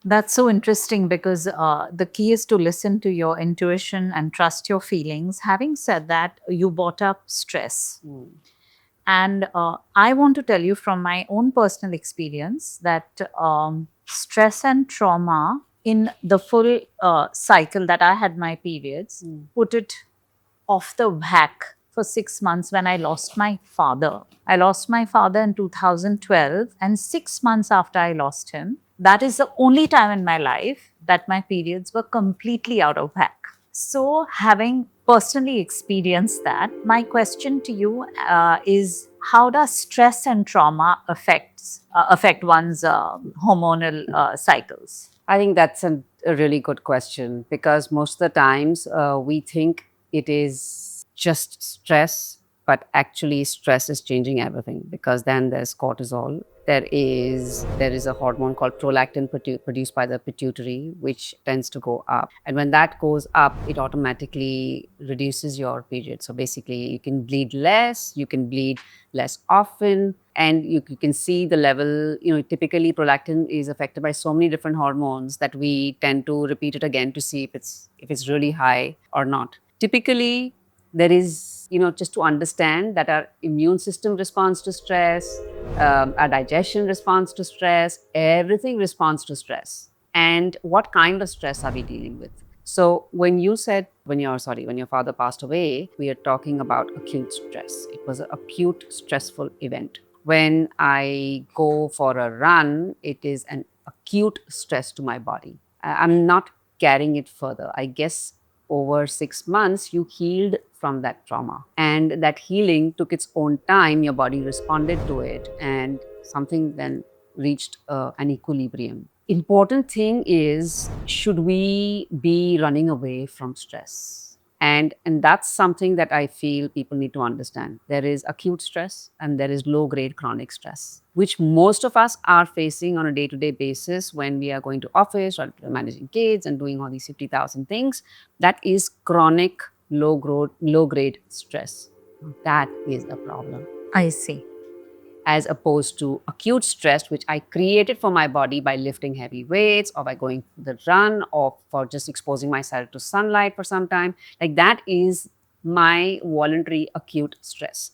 That's so interesting because the key is to listen to your intuition and trust your feelings. Having said that, you brought up stress. Mm. And I want to tell you from my own personal experience that stress and trauma in the full cycle that I had my periods Mm. put it off the whack for 6 months when I lost my father. I lost my father in 2012, and 6 months after I lost him, that is the only time in my life that my periods were completely out of whack. So, having personally experienced that, my question to you is how does stress and trauma affect one's hormonal cycles? I think that's a really good question because most of the times we think it is just stress, but actually stress is changing everything because then there's cortisol. There is a hormone called prolactin produced by the pituitary, which tends to go up. And when that goes up, it automatically reduces your period. So basically, you can bleed less, you can bleed less often, and you can see the level. Typically prolactin is affected by so many different hormones that we tend to repeat it again to see if it's really high or not. Typically, there is, just to understand that our immune system responds to stress, our digestion responds to stress, everything responds to stress. And what kind of stress are we dealing with? So when you said when your father passed away, we are talking about acute stress. It was an acute stressful event. When I go for a run, it is an acute stress to my body. I'm not carrying it further. I guess over 6 months, you healed from that trauma. And that healing took its own time. Your body responded to it, and something then reached an equilibrium. Important thing is, should we be running away from stress? And that's something that I feel people need to understand. There is acute stress and there is low grade chronic stress, which most of us are facing on a day to day basis when we are going to office or managing kids and doing all these 50,000 things. That is chronic low grade stress. That is a problem, I see. as opposed to acute stress, which I created for my body by lifting heavy weights or by going the run or for just exposing myself to sunlight for some time. Like that is my voluntary acute stress.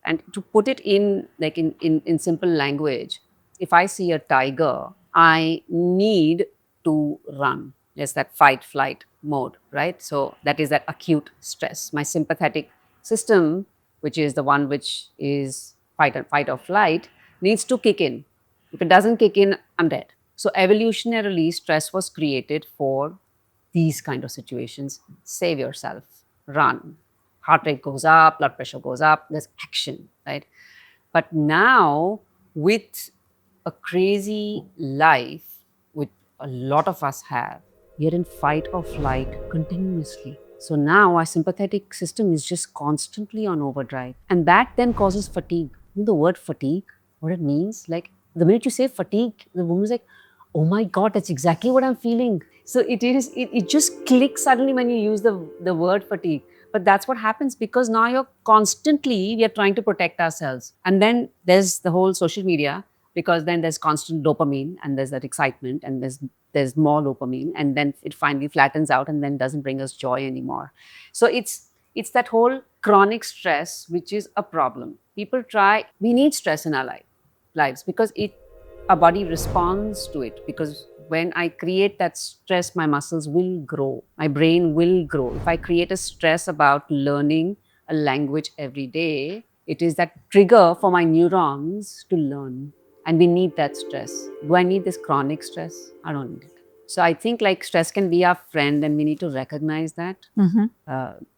And to put it in like in simple language, if I see a tiger, I need to run. It's that fight flight mode, right? So that is that acute stress. My sympathetic system, which is the one which is fight or flight, needs to kick in. If it doesn't kick in, I'm dead. So evolutionarily, stress was created for these kind of situations. Save yourself, run. Heart rate goes up, blood pressure goes up, there's action, right? But now, with a crazy life, which a lot of us have, we are in fight or flight continuously. So now our sympathetic system is just constantly on overdrive. And that then causes fatigue. You know the word fatigue, what it means? Like the minute you say fatigue, the woman's like, oh my God, that's exactly what I'm feeling. So it just clicks suddenly when you use the word fatigue. But that's what happens because now we are trying to protect ourselves. And then there's the whole social media, because then there's constant dopamine and there's that excitement and there's more dopamine, and then it finally flattens out and then doesn't bring us joy anymore. So it's that whole chronic stress which is a problem. We need stress in our lives because our body responds to it. Because when I create that stress, my muscles will grow, my brain will grow. If I create a stress about learning a language every day, it is that trigger for my neurons to learn. And we need that stress. Do I need this chronic stress? I don't need it. So I think like stress can be our friend, and we need to recognize that,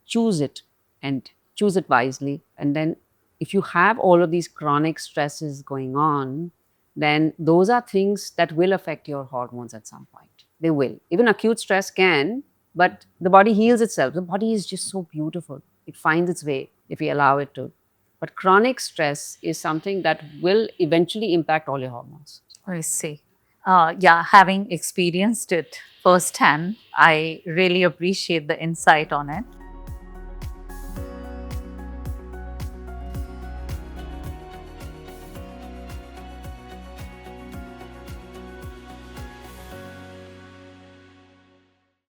choose it, and choose it wisely. And then if you have all of these chronic stresses going on, then those are things that will affect your hormones at some point. They will. Even acute stress can, but the body heals itself. The body is just so beautiful. It finds its way if we allow it to. But chronic stress is something that will eventually impact all your hormones. I see. Yeah, having experienced it firsthand, I really appreciate the insight on it.